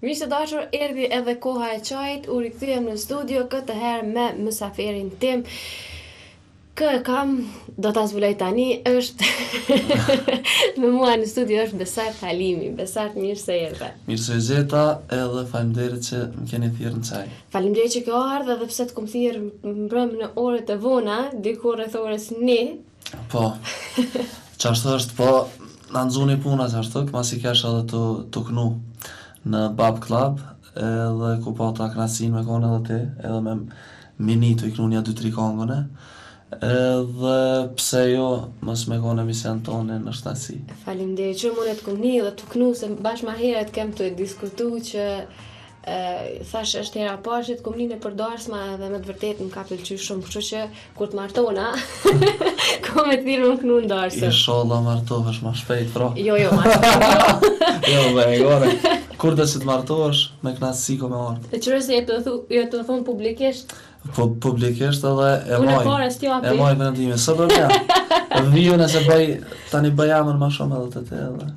Mirë se dashur, erdhi edhe koha e çajit, u rikthyem në studio këtë herë me mysafirin tim. Kë e kam, do ta zbuloj tani, është me mua në studio është Besart Halimi. Besart, mirë se erdhe. Mirë se zeta, edhe faleminderit që më keni thirrë në çaj. Faleminderit që ke ardhur edhe pse të kom thirrë mbrëm në orët e vona, diku rreth orës 1. Po. Çfarë është, po na nxuni puna çfarë, masi kesh edhe të knu në Bab Club, edhe ku po ta krahasin me kone edhe ti, edhe me Minito i knu një 2-3 kongone. Edhe pse jo, mos me kone emision tonë në shtasi. Faleminderit që më të kom një dhe të knu, se bashkë ma heret kem të diskutu që thash është hera parë që të kom një në përdarsma dhe me të vërtet më ka pëlqy shumë, kështu që kur të martona, ko me të thirë më knu në darsë. Inshallah martohesh ma shpejt, pro. Jo, ma shpejt. Jo, be, gore. Kur dhe që të martohesh, me knasësi ko me ardhë. E qërë se jo të thonë publikisht? Po publikisht edhe e moj vendime. Së përmja, viju nëse tani bëjamën ma shumë edhe të te edhe.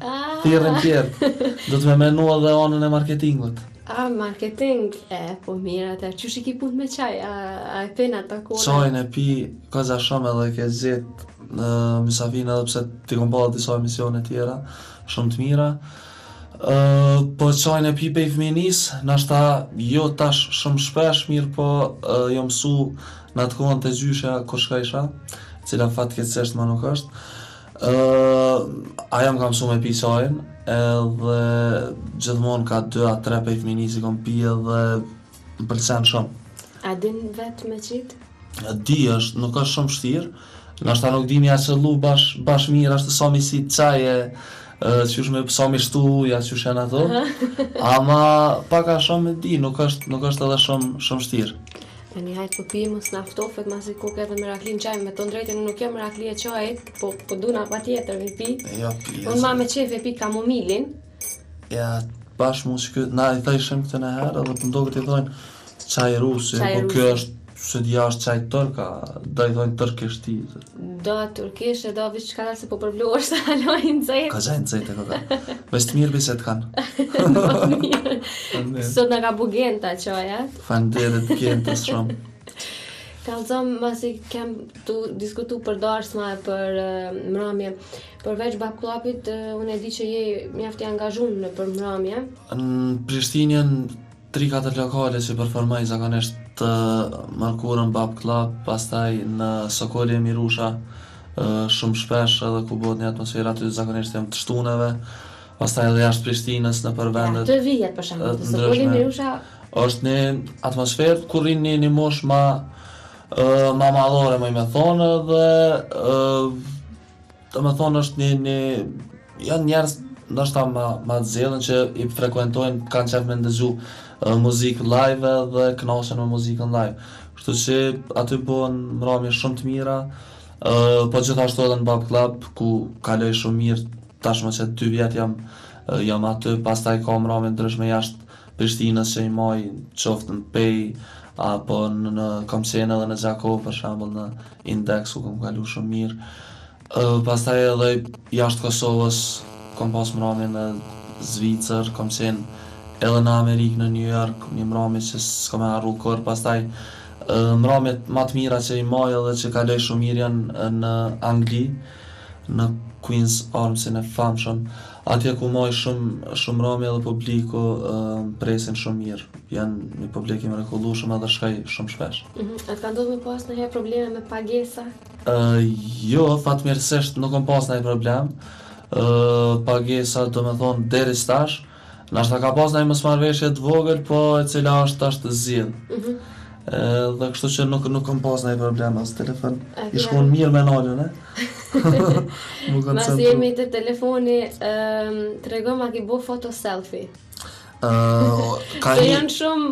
Thirën tjerë, do të me menu edhe onën e marketingut. Marketing, po mirë atë, qysh i ki punë me qaj, a e pena të kone? Qajnë e pi, kaza shumë edhe ke zjetë në mysafin edhe pse ti kom bëllë disa emisione tjera, shumë të mira. Po qajnë e pi pej fëminis, nashta jo tash shumë shpesh mirë, po jo mësu në të kohën të gjysha kur shkajsha, cila fatkeqësisht ma nuk është. Aja më ka mësu me pi qajnë, edhe gjithmonë ka 2-3 pej fëminis i kom pi edhe më pëlqen shumë. A din vetë me qitë? Di është, nuk është shumë vështirë, nashta nuk di mja qëllu bash mirë, ashtë sa mi si qaje, qysh me sa mi shtu, ja qysh janë ato, ama paka shumë me di, nuk është edhe shumë vështirë. E një hajtë po pi, mos naftofet, masi kuke edhe merakli në qaj, me të ndrejtë nuk jam merakli e qajt, po duna pa tjetër me pi. Ja, pi. Unë ma me qef e pi kamomilin. Ja, bashkë mu që na i thejshem këtë në herë, edhe për ndogët i thojnë qaj rusi, po kjo është se dhja është qaj tërka, da i thojnë tërkisht ti. Do turkish e do vish qka dalë se po përbluar se halojnë nëzajt. Ka gjajnë nëzajt e këta. Ves të mirë biset kanë. Në mirë. Sot në ka bu genta qajat. Faleminderit gentës shumë. Kallëzom, masi kem të diskutu për darsma, për mramje. Përveç Bab Clubit, unë e di që je mjafti angazhun në për mramje. Në Prishtinjen 3-4 lokale që performoj zakonisht të mërkurën Bab Club, pastaj në Sokoli e Mirusha, shumë shpesh edhe ku bëhet një atmosferë aty zakonisht jam të shtuneve, pastaj edhe jashtë Prishtinës në përvendet. Ja, të vijet për shembull, të Sokoli Mirusha është një atmosferë kur rini një mosh ma madhore më i me thonë dhe të me thonë është një janë njerëz ndoshta ma të zgjedhën që i frekuentojnë, kanë qef me ndëgju muzikë live dhe kënaqen me muzikën live. Kështu që aty bëhen mramje shumë të mira, po gjithashtu edhe në Bab Club ku kaloj shumë mirë, tashmë që 2 vjet jam aty, pastaj ka mramje ndryshme jashtë Prishtinës që i maj qoftë në Pej, apo në Komsene dhe në Gjakov, për shembull në Index ku kam kalu shumë mirë. Pastaj edhe jashtë Kosovës kam pas mramje në Zvicër, Komsene, edhe në Amerikë, në New York, një mramje që s'ka me harru kur, pastaj mramjet ma të mira që i maj edhe që kaloj shumë mirë janë në Angli, në Queen's Armsin e famshëm, atje ku maj shumë mramje edhe publiku presin shumë mirë, janë një publik i mrekullueshëm edhe shkoj shumë shpesh. A të ka ndodhur me pas ndonjëherë probleme me pagesa? Jo, fatmirësisht nuk kam pas ndonjë problem, pagesa do me thonë deri stash, nashta ka pas ndonjë mosmarrëveshje të vogël, po e cila është tash të zgjidhur. Dhe kështu që nuk kam pas ndonjë problem as telefon. I shkon mirë me nalën, Mas jemi te telefoni, tregom a ki bo foto selfie. Se janë shumë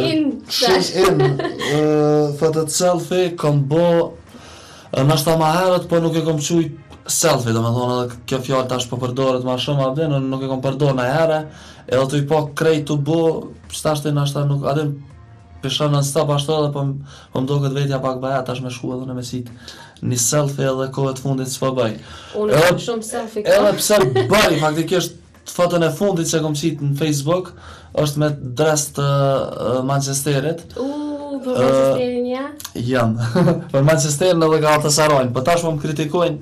in tash. Shumë in. Foto selfie kam bo nashta ma herët, po nuk e kam qujt selfie, do me thonë edhe kjo fjallë tash po përdoret ma shumë abdi, nuk e kom përdor në herë, edhe të i po krejt të bo, stashtë i nashta nuk, adem pishon në stop ashtu edhe po më do këtë vetja pak baja, tash me shku edhe në mesit një selfie edhe kohët fundit s'po bëj. Unë kam shumë selfie ka. Edhe pse bëj, faktikisht Foton e fundit që kom qitë në Facebook është me dres të Manchesterit. Për Manchesterin ja? Jam. Për Manchesterin edhe Galatasarajin. Po tash më kritikojnë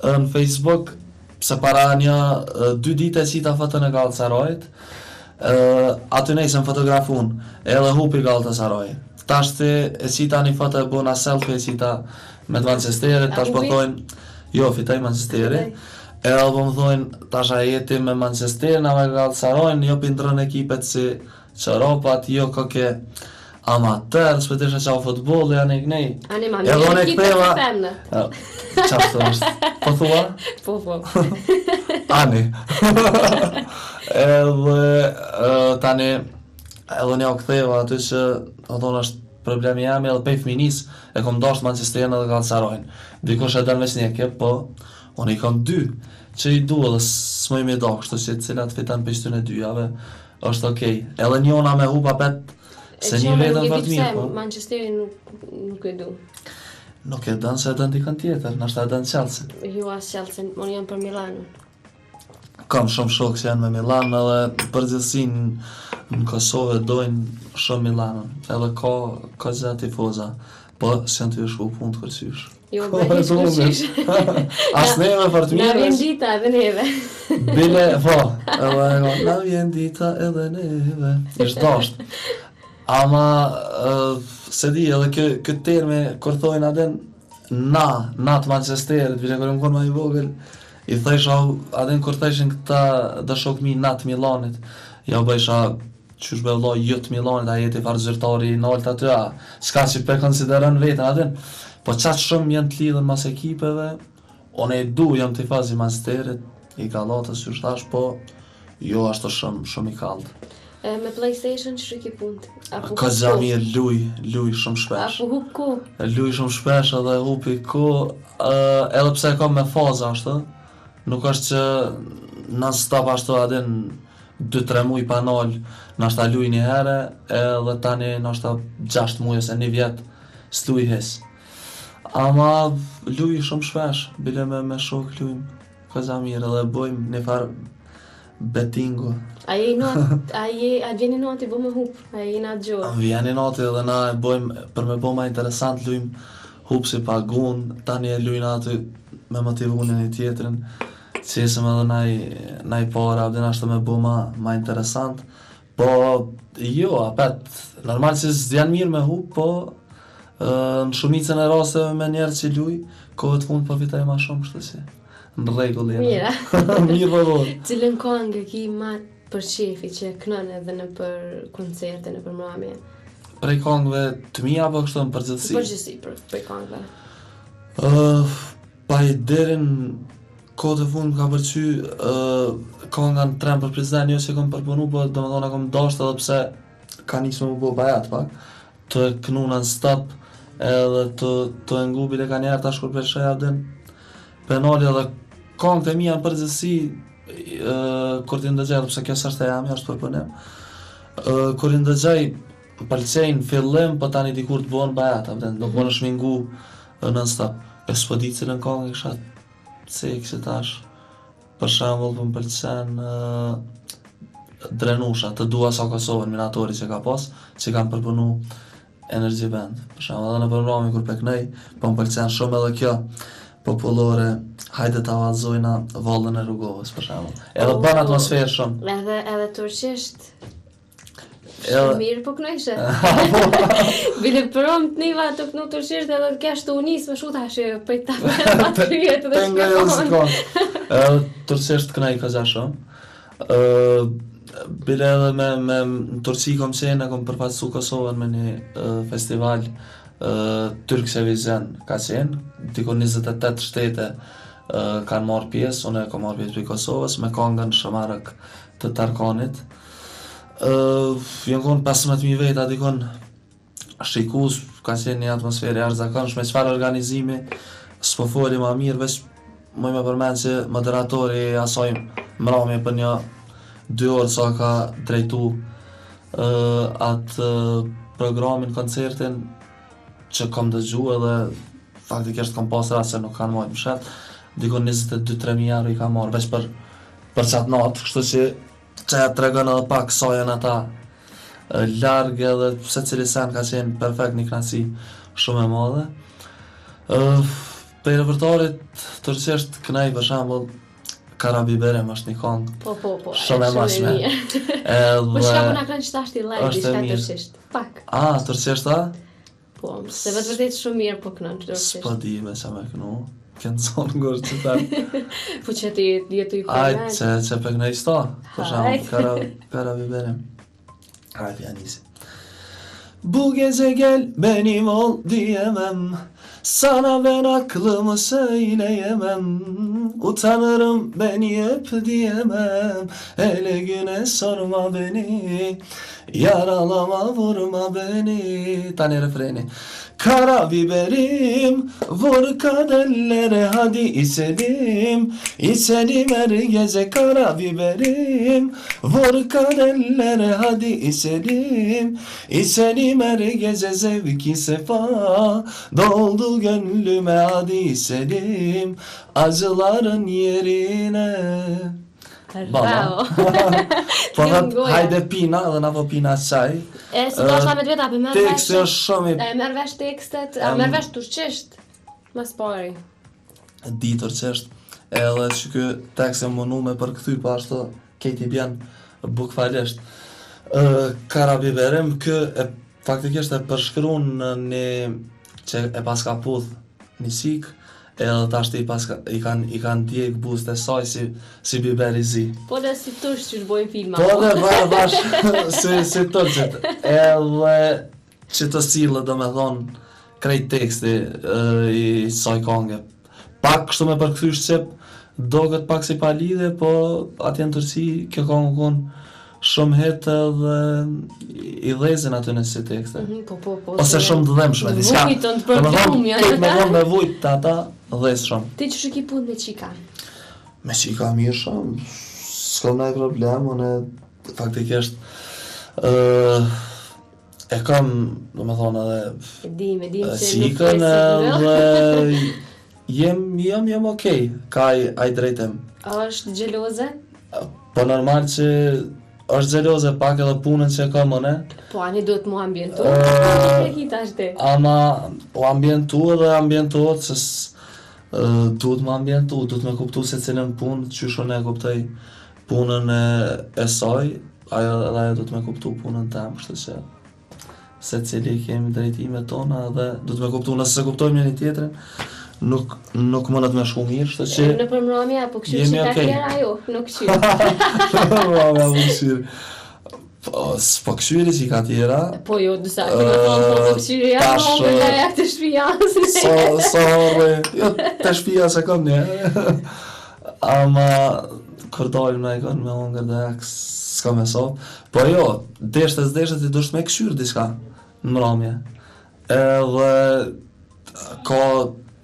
në Facebook se para një 2 dite qita foton e Galatasarajit. Aty nejse më fotografun edhe hupi Galatasaray. Tash ti e qita një foto e bona selfie e qita me të Manchesterit. Tash po thojnë jo, fitoj Manchesterit. Edhe po më thojnë, tash a jeti me Manchesterin, a me Galatasarajin, jo pindrën ekipet si Qëropat, jo koke amater, s'pëtisha qa u futbol, janë i kënej. Ani ma mirë ekipet të femnët. Qashtu është? Po thua? Po. Ani. Edhe tani, edhe një o ktheva aty që, o thonë është problemi jam, edhe pej fminis, e kom dasht Manchesterin edhe Galatasarajin. Dikush e dërveç një ekip, po, unë i kam 2, që i du edhe s'moj me do, kështu që cilat fitan për shtyn e 2-jave, është okej. Edhe njona me hupa pet, se një vetën vërtë mirë, po. Manchesterin nuk e du. Nuk e dënë se e dënë dikën tjetër, nështë e dënë Chelsea. Jo as Chelsea, unë jam për Milanon. Kam shumë shokë që janë me Milan, edhe përgjithësi në Kosovë dojnë shumë Milanon, edhe ka gjitha tifoza, po s'janë të shku punë të kërcysh. Jo, hiç kërcysh. As neve për të mirë. Na vjen dita edhe neve. Bile, po, edhe na vjen dita edhe neve. Ishtë dasht. Ama, se di, edhe këtë terme, kur thojnë aden, na të Manchesterit, vile kërëm konë ma i vogël, i thejsha, aden kur thejshin këta dë shok mi na të Milanit, ja bëjsha, qysh be vlo, jëtë Milanit, a jeti farë zyrtari i nalt aty, s'ka që pe konsideran vetën aden, po qatë shumë janë të lidhën mas ekipeve, unë e du jam të i fazi Manchesterit, i Galatës, që shtash, po jo ashtë shumë i kaldë. Me PlayStation që ki punt? Ka gja mirë, luj shumë shpesh. Apo hup ku? Luj shumë shpesh edhe hupi ku, edhe pse kam me faza ashtë, nuk është që non stop ashtu adin 2-3 muj panol, nashta luj një herë, edhe tani nashta 6 muj ose 1 vjet s'luj hes. Ama luj shumë shpesh, bile me shok lujm, ka gja mirë edhe bojmë një farë bettingu. A vjeni nati bo me hup, a jena gjorë? Vjeni nati edhe na e bojmë, për me bo ma interesant lujm hup si pagun, tani e lujna aty me motivunin i tjetrin, qesëm edhe naj para, abdin ashtë me bo ma interesant, po jo, apet, normal që s'djan mirë me hup, po në shumicën e rasteve me njerë që luj, kohët fund po fitaj ma shumë, kështu si në regull jena. Mira. Mirë po do. Cilën këngë ki ma për shefi që kënën edhe në për koncerte, në për mramje? Prej këngëve të mija, apo kështu në përgjithësi? Përgjithësi, prej këngëve. Pa i derin kohët e fund ka përqy kënga në Trem për Prezident, jo që kom përpunu, po do më dhona kom dasht edhe pse ka njës me më bo bajat pak, të kënu në stop edhe të ngubi le ka njerë ta shkur për shaj abden penali edhe këngët e mija në përgjithësi kur t'i ndëgjaj, pse kjo s'është e jam, është përpunim, kur i ndëgjaj pëlqejnë fillim, po tani dikur të bon bajat, abden, nuk bon është mingu në stop. E s'po di cilën këngë i kisha cek që tash, për shembull po m'pëlqen Drenusha, të dua sa Kosovën, minatori që ka pas, që kanë përpunu Energy Band. Për shembull edhe në programi kur peknej, po m'pëlqen shumë edhe kjo popullore, hajde ta vallëzojna vallën e Rrugovës për shembull. Edhe bën atmosferë shumë. Edhe turqisht. Shumë mirë po kënojshe. Bile përom të niva të kënu turqisht edhe të kesh të unis më shuta që për ta kryet dhe shkëton. Edhe turqisht kënej ka gja shumë. Bile edhe me Turqi kom qenë, kom përfaqësu Kosovën me një festival Turksevision ka qenë, dikur 28 shtete kanë marrë pjesë, unë e kom marrë pjesë për Kosovës, me këngën Shëmarëk të Tarkanit. Jënë konë 15.000 veta, dikon shikus, ka qenë një atmosferë jashtëzakonshme, çfarë organizimi, s'po foli ma mirë, veç moj me përmenë që moderatori asaj mramje për një 2 orë sa ka drejtu atë programin, koncertin që kom dëgju edhe faktikisht kom pas rast se nuk kanë marrë mshet, dikon 22-3.000 euro i ka marrë veç për për qatë natë, kështu që ja tregon edhe pak sa janë ata larg edhe secili sen ka qenë perfekt një knasi shumë e madhe. Për repertoarit turqisht kënaj për shembull Karabiberem është një këngë Po, shumë e mashme. Po shka po na kanë qëtashti live, diçka turqisht. Pak. Turqisht a? Po, se vetë vërtet shumë mirë po kënon turqisht. S'po di me qa me kënu, kënë zonë ngërë që ta. Po që ti jetu i përmen. Ajtë, që për kënej sta, për shumë, Karabiberem. Ajtë, janisi. Bu gece gel benim ol diyemem, sana ben aklımı söyleyemem, utanırım beni öp diyemem, hele güne sorma beni, yaralama vurma beni. Tane refreni. Karabiberim vur kadellere hadi içelim, içelim her gece karabiberim vur kadellere hadi içelim, içelim her gece zevki sefa doldu gönlüme hadi içelim acıların yerine. Bravo. Po hajde pina dhe na po pina qaj. Se do është ta me drejta, për merr vesh. Teksti është shumë E merr vesh tekstet, merr vesh turqisht. Mas pari. Di turqisht, edhe që ky tekst e mundu me përkthy pa ashtu kejti bjen bukfalisht. Karabiberem faktikisht e përshkruan në një që e paska puth një sik, edhe tashti i kanë djeg buzët e saj si biber i zi. Po dhe si turqë që bojnë filma. Po dhe bash si turqët. Edhe që të sillë do me thonë krejt teksti i saj këngë. Pak kështu me përkthy shqip, doket pak si pa lidhe, po atje në Turqi kjo këngë konë shumë hit edhe i dhezin aty në si tekste. Po. Ose shumë të dhemshme, diska. Vujtën të përgjumja. Këtë me thonë me vujt të ata dhez shumë. Ti që shiki pun me qika? Me qika mirë shumë, s'kom nëjë problem, unë faktikisht e kam, do me thonë edhe... E dim që qikën edhe jem okej, ka aj drejtem. A është gjeloze? Po normal që është gjeloze pak edhe punën që ka mëne. Po ani duhet mu ambientu. Ama o ambientu edhe ambientuot që duhet mu ambientu, duhet me kuptu se cilën punë, që shumë e kuptoj punën e saj, ajo duhet me kuptu punën tem, kështu që se cili kemi drejtime tona dhe duhet me kuptu nëse se kuptojmë një tjetrin, nuk mënët me shku mirë, shtë që... Në përmramja, po këshu që ka tjera ajo, nuk këshu. Përmramja, po këshyri. Po këshyri që ka tjera... Po jo, dësa, kënë thonë, po këshyri ja, po me dhe jak të shpija. Jo, të shpija se kom një. Ama, kër dalim në e kënë me hongër dhe jak s'ka me sot. Po jo, deshtet i dusht me këshyri diska në mramje. Edhe...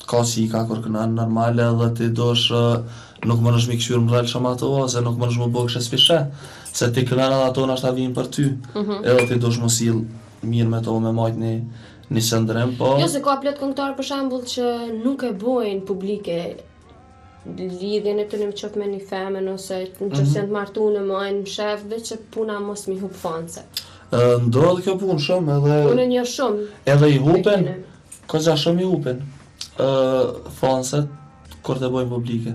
Ka si ka kur kënan normale edhe ti dosh nuk më nëshmi këshyrë më rrëllë shumë ato, ose nuk më nëshmi bëgë kështë spishe, se ti kënan edhe ato nështë ta vinë për ty, edhe ti dosh më silë mirë me to me majtë një sëndrem, po... Jo, se ka plot këngëtarë për shambull që nuk e bojnë publike lidhjen e të një qëp me një femen, ose në që se në të martu në majnë më shef, dhe që puna mos mi hup fanse. Ndodhë kjo punë shumë edhe... Unë një shumë. Edhe i hupen, ko gja shumë i hupen. Fanset kur të bojnë publike.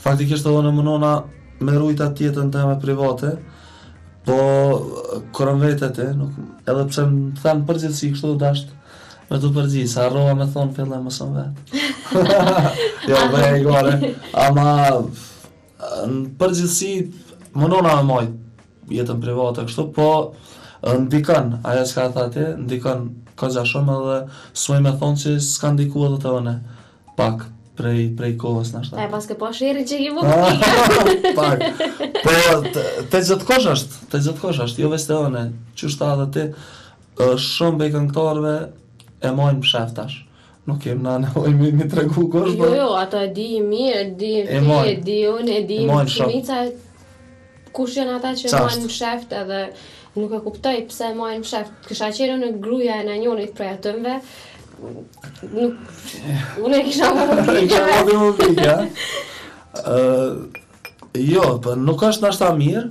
Faktikisht edhe në mënona me rujta tjetën të me private, po kërën vetet edhe pse më thënë përgjithsi kështu dasht me të përgjithsi, sa arrova me thonë fillë e mësën vetë. Jo, bëj e gore. Ama në përgjithsi mënona me majtë jetën private kështu, po ndikon, ajo që ka thati, ndikon ka gja shumë edhe s'moj me thonë që s'ka ndiku edhe të vëne pak prej kohës nështë. E pas ke po shiri që i vëpika. Pak. Po të gjithë kosh është, jo veç të vëne, që shta edhe ti, shumë bej këngëtarëve e majnë më shef tash. Nuk kem na nevojë mi tregu kush. Jo, ato e di mirë, di unë, e di shumica kush janë ata që majnë më sheft edhe nuk e kuptoj pse majnë më sheft. Kisha qenë në gruaja e njërit prej atëmve, unë e kisha më publike. Jo, po nuk është nashta mirë,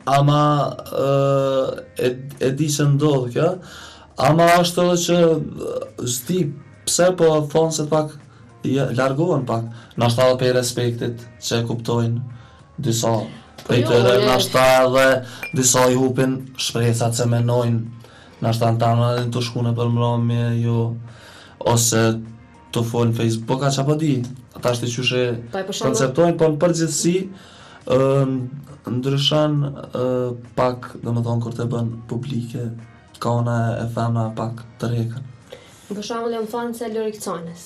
ama e di se ndodh kjo, ama është edhe që s'di pse po thonë se pak largohen pak, nashta edhe pe respektit që e kuptojnë disa prej tyre, nashta edhe disa i hupin shpresat se menojnë, nashta në tanë edhe të shkune për mbrëmje, jo, ose të folën Facebook, ka që apo di, ata është i qyshe konceptojnë, po në përgjithësi ndryshon pak, dhe më thonë, kur të bën publike, ka ona e femna pak të rekën. Për shembull, më thonë se Lorik Canës.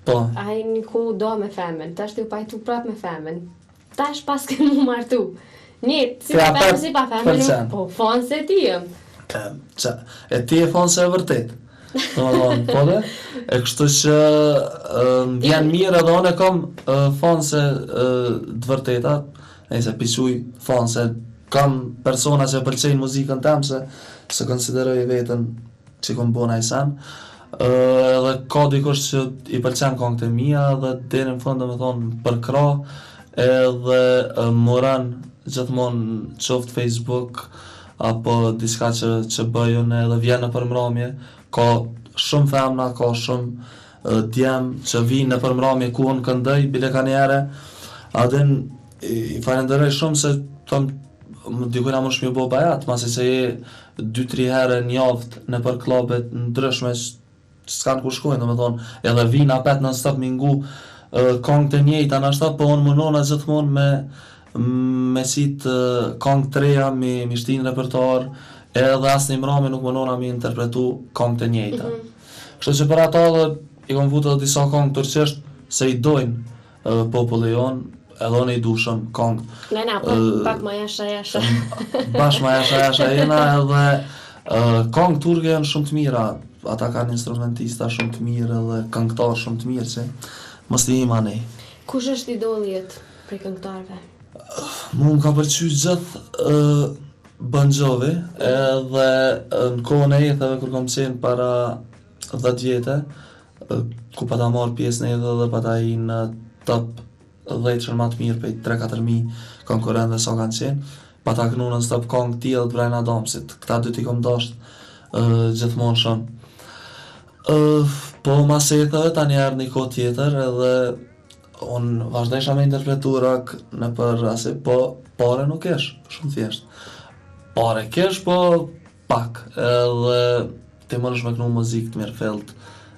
Po. Ai niku do me femën, tash ti u pajtu prap me femën. Tash pas ke mu martu. Si pa femën, si pa femën, po thonë se ti jëm. E ti e thonë se e vërtet. Po dhe, e kështu që vjen mirë edhe unë e kam thonë se të vërtetat, nëse piquj thonë se kam persona që pëlqejnë muzikën tem se konsideroj veten që kom bona i sen, edhe ka dikush që i pëlqen këngët e mia dhe deri në fund me thonë për krah edhe moran gjithmonë qoftë Facebook apo diçka që bëjun edhe vjen në përmbrëmje. Ka shumë femna, ka shumë djem që vinë në përmbrëmje ku unë këndoj, bile ka njere, adin i falenderoj shumë se dikujna më shmi bo bajat, masi se je 2-3 herë një javët në për klubet ndryshme që s'kan ku shkojnë, dhe me thonë, edhe vinë apet në stop mingu këngë të njejta në ashtat, po unë mënona gjithmonë me sitë këngë të reja, mi shtinë repertoar, edhe asë një mrami nuk mënona mi interpretu këngë të njejta. Kështu që për ata dhe i kom vutë edhe disa këngë turqisht se i dojnë populli jonë, edhe unë i dushëm këngë. Lena, pak ma jasha. Bash ma jasha jena edhe këngë turke janë shumë të mira, ata kanë instrumentista shumë të mirë edhe këngëtar shumë të mirë që mos t'i ima nej. Kush është idolli jët prej këngëtarve? Mu më ka përqy gjithë Bon Jovi, edhe në kohën e jetheve kur kom qenë para 10 vjete, ku pa ta marrë pjesë në jethe dhe pa ta i në top 10 që më të mirë pej 3-4.000 konkurrentëve sa kanë qenë, pa ta kënu në stop këngë tillë të Brian Adamsit, këta dy t'i kom dasht gjithmonë shumë. Po mas e jetheve ta njerë një kohë tjetër edhe unë vazhdojsha me interpretu rock në për asi, po pare nuk esh, shumë thjesht. Pare kesh, po pak, edhe ti mënesh me kënu muzikë të mirë felt,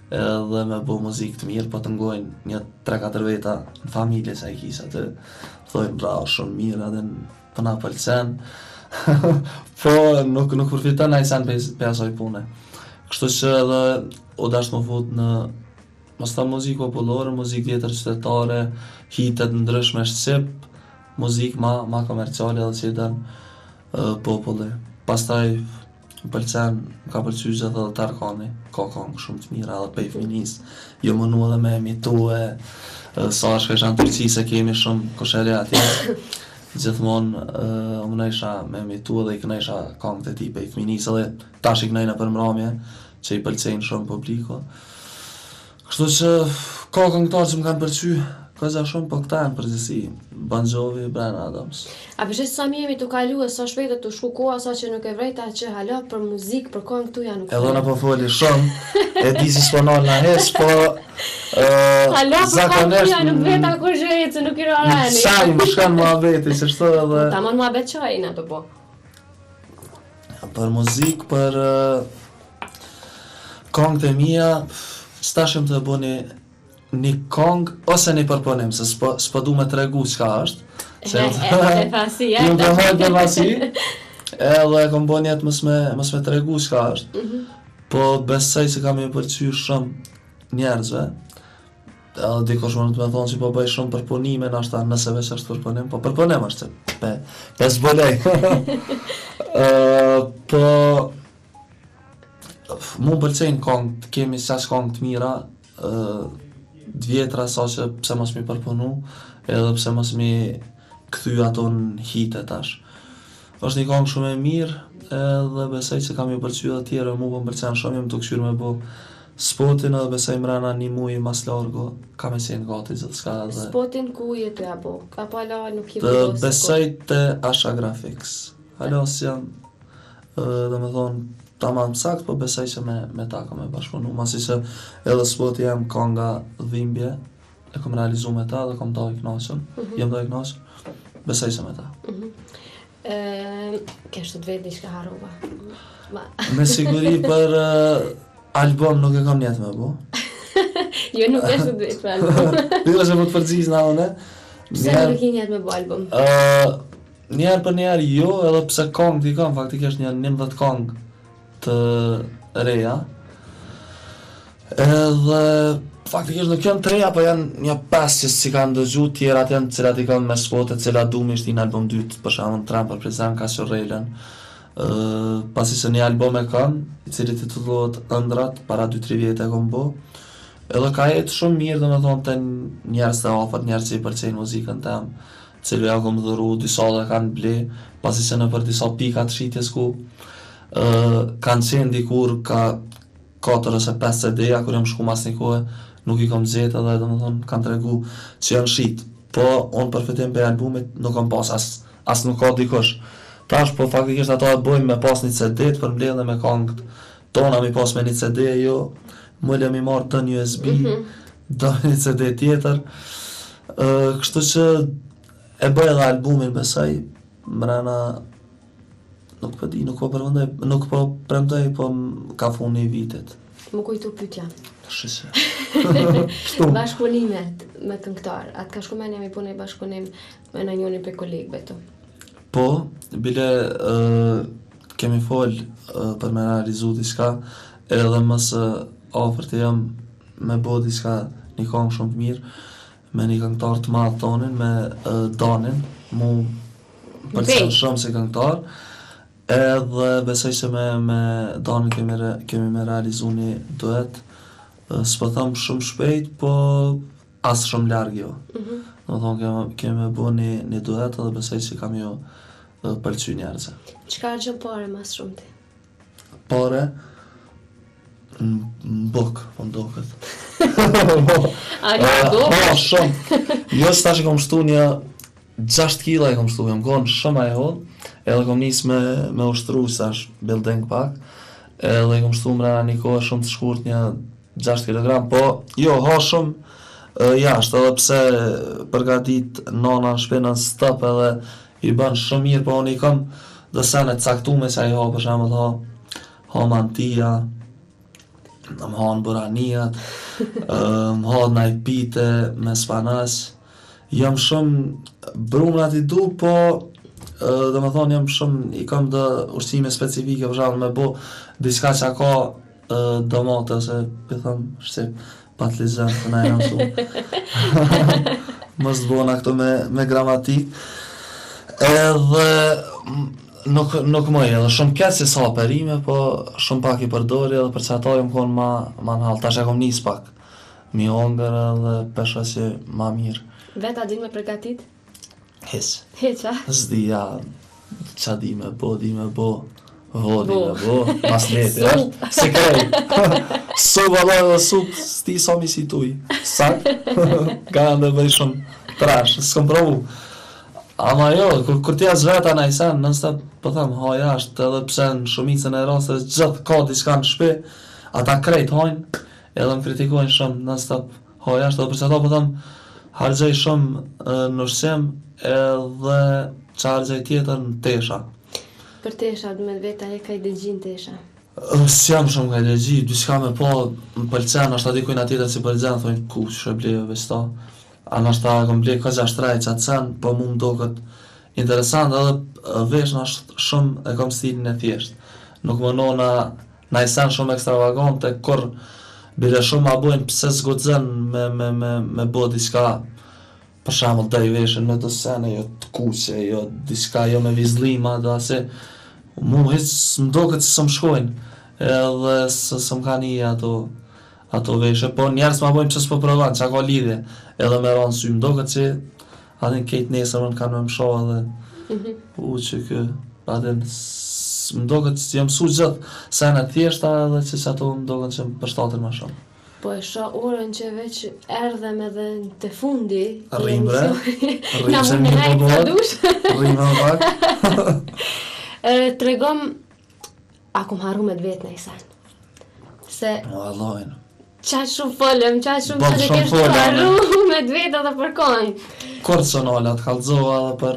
edhe me bo muzikë të mirë, po të ngojnë një 3-4 veta në familje se e kisha të thojnë bravo shumë mirë, edhe për na pëlqen, po nuk përfiton ai sen pe asoj pune. Kështu që edhe u dash më fut në mos ta muzikë popullore, muzikë tjetër qytetare, hitet ndryshme shqip, muzikë ma komerciale edhe që i dënë populli. Pastaj më pëlqen, ka pëlqy gjithë edhe Tarkani, ka këngë shumë të mira edhe pej fminis, jo mënu edhe me emitue, sa është isha në Turqi se kemi shumë koshele atje, gjithmonë mënejsha me emitue dhe i kënejsha këngët e ti pej fminis edhe tash i kënejnë për mramje që i pëlqejnë shumë publiko. Kështu që ka këngëtarë që më kanë pëlqy, ka gja shumë, po këta janë përgjithësi, Bon Jovi, Brian Adams. A përshë sa mi jemi të kalu e sa shpejt të shku koha, sa që nuk e vrejta që hala për muzikë, për këngë këtu janë nuk edhe në po foli shumë, e di si s'ponol në hes, po hala për këngë këtu janë nuk vrejta kur zhejtë, që nuk i rarani. Saj, më shkanë mua beti, që shto edhe... Ta mon mua bet qajnë ato po. Për muzikë, për këngët e mija, stashim të bëni një këngë ose një përponim, se s'po du me tregu qka është. E fasi, ju të hojtë për fasi, edhe kom bo njetë mës me tregu qka është. Po besoj që kam i përqy shumë njerëzve, edhe dikosh më në të me thonë që po bëj shumë përponime, nashta nëse veç është përponim, po përponim është që pe zbolej. Po mu pëlqejnë këngë, kemi qash këngë të mira, vjetra sa që pse mos mi përpunu, edhe pse mos mi kthy ato në hite tash. Është një këngë shumë e mirë, edhe besoj që kam ju pëlqyer të tjerë, mu po më pëlqen shumë, jam të këshyr me bo spotin edhe besoj mrena një muaj mas largo ka me qenë gati gjithçka edhe Spotin ku jetu ja bo? Apo ala nuk i të vendosur? besoj të Asha Graphics. Alo si jam dhe me thonë tamam sakt, po besoj që me ta ka me bashkëpunu. Masi që edhe spoti jam ka nga dhimbje, e kom realizu me ta dhe kom da i knaqën, jem da i knaqën, besoj që me ta. Keshtu të vetë diçka harova. Me siguri për album nuk e kam njetë me bo. Jo, nuk keshtu të vetë për album. Dira që po të përgjizh na une. Pse nuk i njetë me bo album? Njerë për njerë jo, edhe pse kong t'i kam, faktikisht një 11 kong të reja. Edhe faktikisht nuk janë të reja, po janë një 5 që si kanë dëgju, tjerat janë cilat i kanë me spote, cilat du me ishti në album 2, për shembull Tramp për prezent ka Shorrelen. Pasi se një album e kanë, i cili titullohet Ëndrat, para 2-3 vjetë e kom bo. Edhe ka jetë shumë mirë, dhe me thonë të njerës të afert, njerës që i përqenjë muzikën tem, cili ja kom dhuru, disa dhe kanë ble, pasi se në për disa pikat shitjes ku kanë qenë dikur ka 4 ose 5 CD-ja, kur jam shku mas një kohë, nuk i kom gjetë edhe dhe me thonë kanë të regu që janë shit. Po, unë për fitim për albumit nuk kom pas, as nuk ka dikush. Tash, po faktikisht ato e bojmë me pas një CD për mbledhje me kongët tona mi pas me një CD, jo, mëllë mi marrë të një USB, do një CD tjetër. Kështu që e bëj edhe albumin besoj, mrena nuk po di, nuk po përmendoj, nuk po premtoj, po ka funi i vitit. Më kujtu pyetja. Shishe. Bashkëpunimet me këngëtar, atë ka shku me një mi punë i bashkëpunim me në njëni për kolegëve tu? Po, bile kemi fol për me realizu diçka, edhe mësë ofër të jam me bo diçka një kongë shumë të mirë, me një këngëtar të madh tonin, me Danin, mu përcen shumë si këngëtar, edhe besoj që me Danin kemi me realizu një duet, s'po thëmë shumë shpejt, po as shumë larg jo. Do thonë kemi me bo një duet edhe besoj që kam jo pëlqy njerëzve. Çka gjën pare mas shumë ti? Pare? Në bok, po ndoket. A një bok? Shumë. Jo që tash i kom shtu një 6 kila i kom shtu, jam konë shumë e hodh, edhe kom nis me ushtru, sash building pak, edhe i kom shtu mrena një kohë shumë të shkurt, një 6 kg, po jo, ha shumë jashtë, edhe pse përgatit nona në shpinën stop edhe i bën shumë mirë, po unë i kam dhe sene caktume që a i ha, për shembull ha mantia, më ha në buranijat, më ha në pite me spanas, jam shumë brumrat i du, po dhe me thonë jam shumë, i kam dhe ushqime specifike, për shembull me bo diçka që ka domate, ose për thëmë shqip, patlizen të na e nësu. Mos të bona këto me gramatik. Edhe nuk më edhe shumë keq si sa perime, po shumë pak i përdori edhe për që ato jam konë ma në halë. Tash e kom nis pak. Mi hongër edhe pesha që ma mirë. Veta din me përgatit? Hiç. Hiç, a? S'di, ja, qa di me bo, Vodi me bo, mas leti, është, se krej. Sup, Allah edhe sup, s'ti sa mi si tuj. Sak, ka ndë bëj shumë trash, s'kom provu. Ama jo, kur t'ja zvreta na i sen, nënstep, po thëmë, ha jashtë, edhe pse në shumicën e rastës, gjithë ka diçka në shpi, ata krejt hojnë, edhe më kritikojnë shumë, nënstep, ha jashtë, edhe përse ta, po thëmë, hargjej shumë në ushqim, edhe që hargjej tjetër në tesha. Për tesha, me veta e ka i dëgjin tesha? S'jam shumë ka i dëgji, diçka me po, më pëlqen, ashta dikujna tjetër që pëlqen, thojnë, ku që bleve veç ta. Anë ashta kom bleve ka 6 traj që atë sen, po mu më do këtë interesant, edhe vesh në ashtë shumë e kom stilin e thjesht. Nuk më nona na i sen shumë ekstravagante, kur bile shumë ma bojnë pse s'godzën me bo diçka, për shembull dhe i veshin me të sene, jo të kuqe, jo diçka, jo me vizlima, dhe ase, mu hiç më do këtë që së më shkojnë, edhe së më ka një ato veshe, po njerës ma bojnë që s'po provan, që ka lidhje, edhe me ranë sy, më do këtë që atin kejt nesër më kanë me më shoh edhe, që kë, atin më duket që jam mësu gjithë sene thjeshta edhe që ato më duket që më përshtatin më shumë. Po e shoh orën që veç erdhem edhe te fundi. Rrim bre. Na Rrim se më mirë nejt po sa bëhet. dush. Rrim më pak. Tregom a kom harru me vetë në sen. Se Vallajnë. qaq shumë folëm, qaq shumë Boll që ne shumë kesh folëm, harru me vetë edhe për kohën. Personale të kallëzova edhe për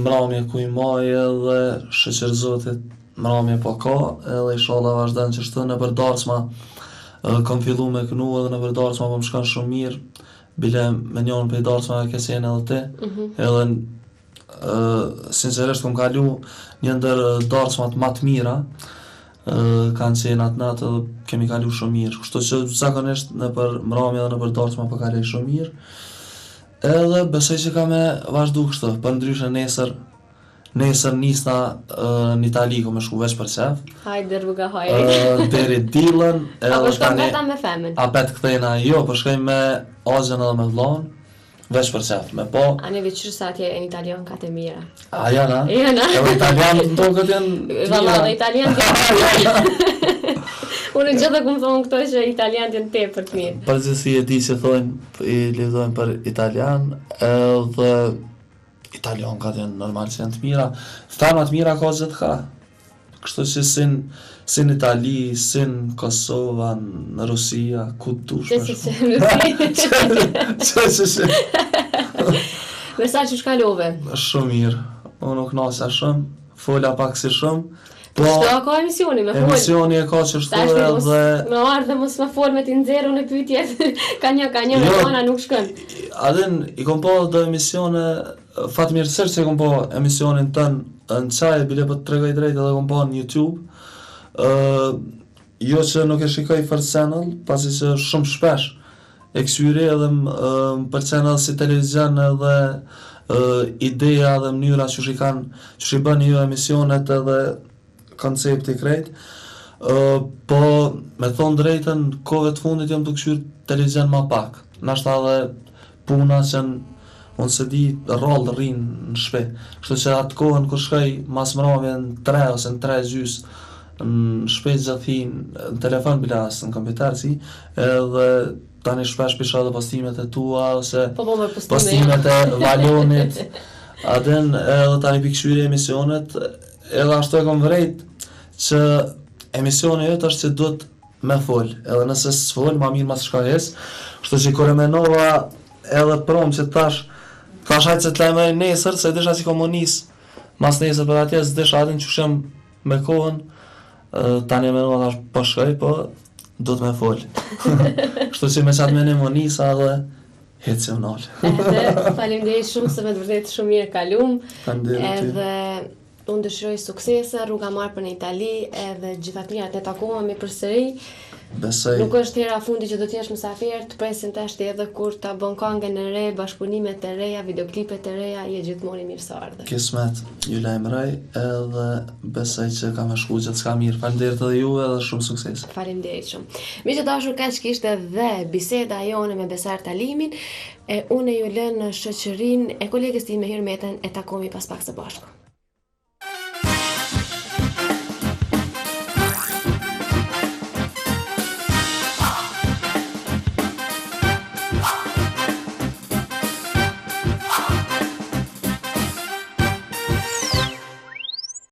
mramje ku i maj edhe shoqërzotit mramje po ka edhe inshallah vazhdan që shtë në për darsma kam fillu me kënu edhe në për darsma po më shkan shumë mirë bile me njën për i darsma e kesen edhe ti edhe sincerisht kom kalu një ndër darsmat ma të mira kanë qenë atë natë edhe kemi kalu shumë mirë kështu që zakonisht në për mramje edhe në për darsma po kalej shumë mirë edhe besoj që ka me vazhdu kështu, për ndryshe nesër nisna në Itali ku me shku veç për qef. Hajde rruga hajde. Deri dilën. Apo shkon vetëm me femën? A pet kthejna, jo, po shkojmë me Azën edhe me vllon, veç për qef, me po. A ne veçur sa atje në italian ka të mira. A janë, a? Janë. Edhe italian të tokët janë Valla, dhe italian të unë gjithë këmë thonë këto që italian të tepër të mirë. Përgjithësi e di që thonë, i lidhojnë për italian, edhe italian ka të normal që janë të mira. Thama të mira ka gjithë ka. Kështu që sin Itali, sin Kosova, në Rusia, ku dush më shumë. Që. Me sa që shkalove? Shumë mirë. Unë nuk nasa shumë, fola pak si shumë. Po shto ka emisioni me fol. Emisioni e ka që shtu edhe... Me ardhe mos me fol me t'i nxeru në pyetje, ka një, me tona nuk shkën. Adin, i kom po do emisione, fatë mirësër që i kom po emisionin tënë në qaj, bile po të tregoj drejt edhe kom po në YouTube. Jo që nuk e shikoj First Channel, pasi që shumë shpesh e ksyri edhe më përqen edhe si televizion edhe ideja dhe mënyra që shi bën jo emisionet edhe koncepti krejt, po me thonë drejtën, kove të fundit jam të këshyrë televizion ma pak. Nashta edhe puna që unë se di rrallë rrinë në shpe. Kështu që atë kohën kur shkoj mas mramje në 3 ose në 3 gjys në shpe gjathin në telefon bila asë në kompjuter si, edhe tani shpesh pisha dhe postimet e tua ose postimet e Valonit. Adin edhe tani pikëshyri emisionet edhe ashtu e kom vrejt që emisioni jëtë është që duhet me fol, edhe nëse s'fol, ma mirë mas shkajes, kështu që kur e menova edhe prom që tash hajtë që t'lejme nesër, se disha si komunis mas nesër për atje, s'disha adin që shem me kohën, tani e menova tash po shkoj, po duhet me fol. Kështu që me qatë menim o nisa dhe hetë që më nalë. Faleminderit shumë se me të vërtet shumë mirë kalum, edhe unë dëshiroj suksese, rruga marrë për në Itali, edhe gjithat mirat ne takohemi përsëri. Besoj. Nuk është hera fundi që do t'jesh mysafir, të presim tashti edhe kur ta bën këngën e re, bashkëpunimet e reja, videoklipet e reja, je gjithmonë i mirë se ardhe. Kismet, ju lajmëroj edhe besoj që ka me shku gjithë s'ka mirë. Faleminderit edhe ju edhe shumë sukses. Faleminderit shumë. Mi që dashur kaq kishte dhe biseda jone me Besart Talimin, e unë ju lën në shoqërinë e kolegës time Hirmeten e takohemi pas pak së bashku.